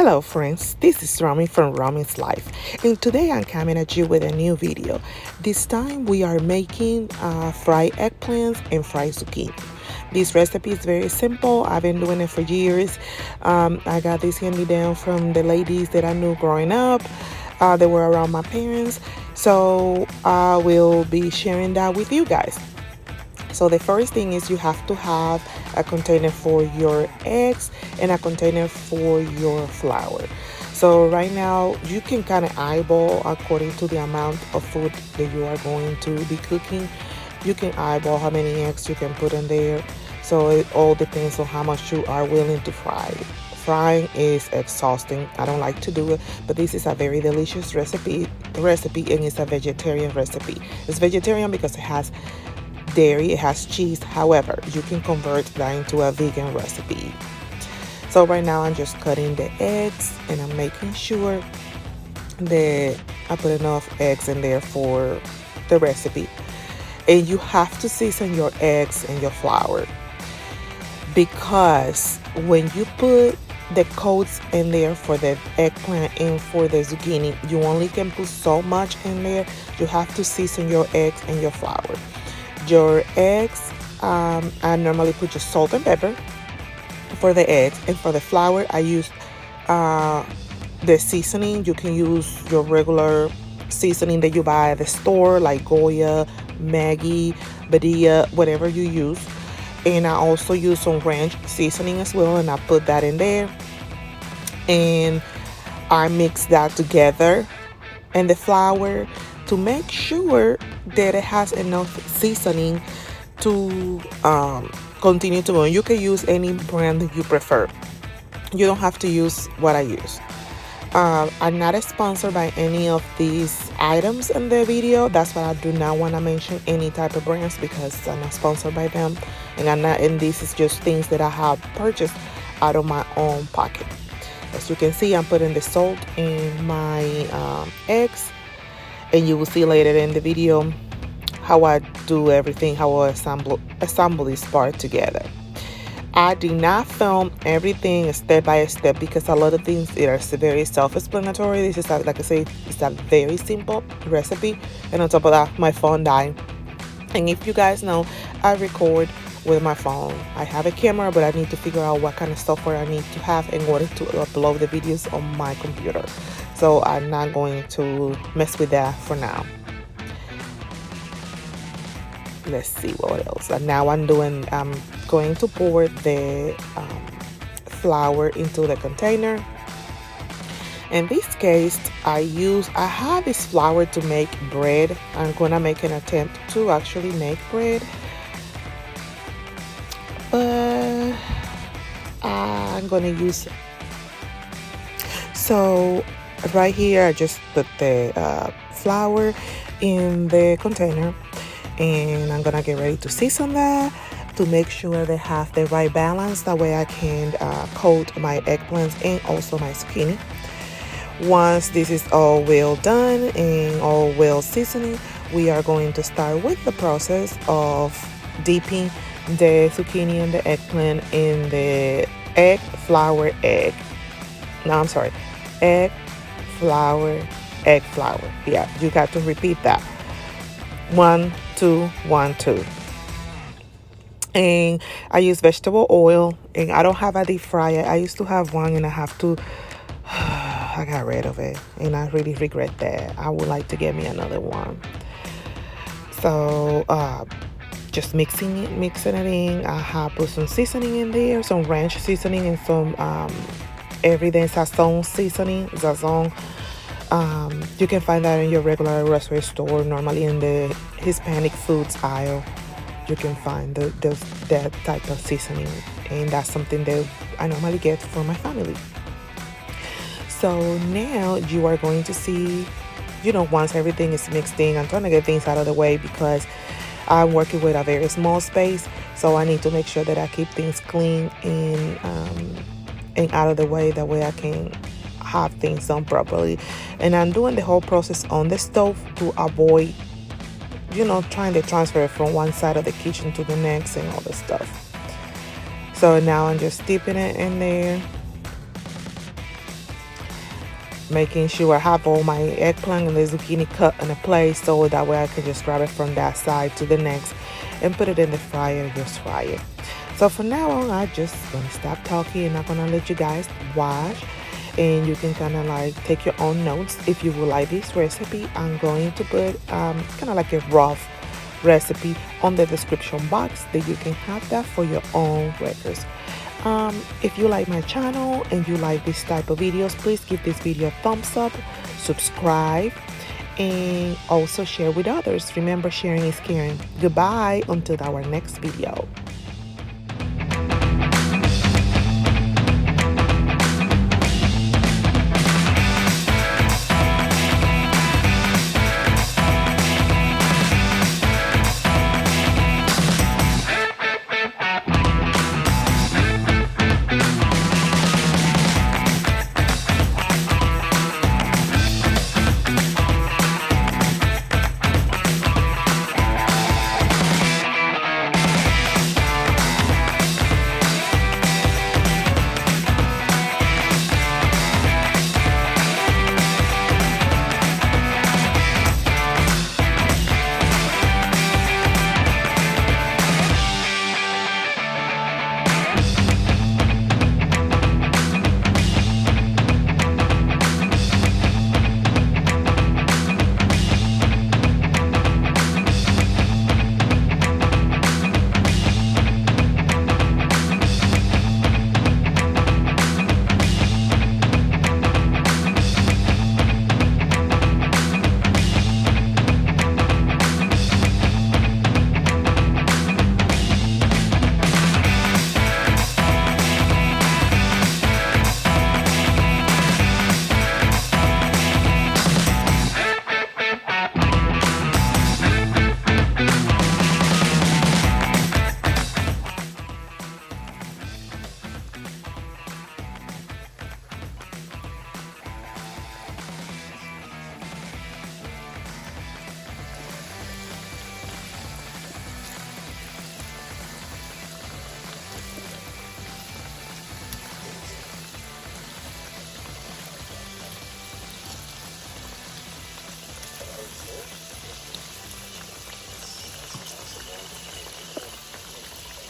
Hello friends, this is Rami from Rami's Life, and today I'm coming at you with a new video. This time we are making fried eggplants and fried zucchini. This recipe is very simple. I've been doing it for years. I got this handy down from the ladies that I knew growing up. They were around my parents, so I will be sharing that with you guys. So the first thing is you have to have a container for your eggs and a container for your flour. So right now you can kind of eyeball according to the amount of food that you are going to be cooking. You can eyeball how many eggs you can put in there. So it all depends on how much you are willing to fry. Frying is exhausting. I don't like to do it, but this is a very delicious recipe and it's a vegetarian recipe. It's vegetarian because it has dairy, it has cheese. However, you can convert that into a vegan recipe. So right now I'm just cutting the eggs and I'm making sure that I put enough eggs in there for the recipe. And you have to season your eggs and your flour, because when you put the coats in there for the eggplant and for the zucchini, you only can put so much in there. You have to season your eggs and your flour. Your eggs, I normally put just salt and pepper for the eggs, and for the flour I use the seasoning. You can use your regular seasoning that you buy at the store, like Goya, Maggi, Badia, whatever you use. And I also use some ranch seasoning as well, and I put that in there and I mix that together and the flour to make sure that it has enough seasoning to continue to go. You can use any brand that you prefer. You don't have to use what I use. I'm not sponsored by any of these items in the video. That's why I do not want to mention any type of brands, because I'm not sponsored by them, and this is just things that I have purchased out of my own pocket. As you can see, I'm putting the salt in my eggs, and you will see later in the video how I do everything, how I assemble this part together. I did not film everything step by step because a lot of things are very self-explanatory. This is, like I say, it's a very simple recipe, and on top of that, my phone died. And if you guys know, I record with my phone. I have a camera, but I need to figure out what kind of software I need to have in order to upload the videos on my computer. So I'm not going to mess with that for now. Let's see what else. And now I'm going to pour the flour into the container. In this case, I have this flour to make bread. I'm gonna make an attempt to actually make bread, but I'm gonna use it. So right here I just put the flour in the container, and I'm gonna get ready to season that to make sure they have the right balance. That way I can coat my eggplants and also my zucchini. Once this is all well done and all well seasoning, we are going to start with the process of dipping the zucchini and the eggplant in the egg, flour. Yeah, you got to repeat that. 1, 2, 1, 2. And I use vegetable oil, and I don't have a deep fryer. I used to have one, and I got rid of it, and I really regret that. I would like to get me another one. So just mixing it in. I have put some seasoning in there, some ranch seasoning and some everyday sazon seasoning. You can find that in your regular grocery store. Normally in the Hispanic foods aisle, you can find that type of seasoning, and that's something that I normally get for my family. So now you are going to see, once everything is mixed in, I'm trying to get things out of the way because I'm working with a very small space, so I need to make sure that I keep things clean and out of the way. That way I can have things done properly. And I'm doing the whole process on the stove to avoid, trying to transfer it from one side of the kitchen to the next and all the stuff. So now I'm just dipping it in there. making sure I have all my eggplant and the zucchini cut in a place so that way I can just grab it from that side to the next and put it in the fryer and just fry it. So from now on, I just gonna stop talking and I'm gonna let you guys watch, and you can kind of like take your own notes if you would like this recipe. I'm going to put kind of like a rough recipe on the description box that you can have that for your own records. If you like my channel and you like this type of videos, please give this video a thumbs up, subscribe, and also share with others. Remember, sharing is caring. Goodbye until our next video.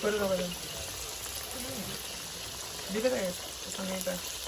Put it over there. Leave it there. It's on there.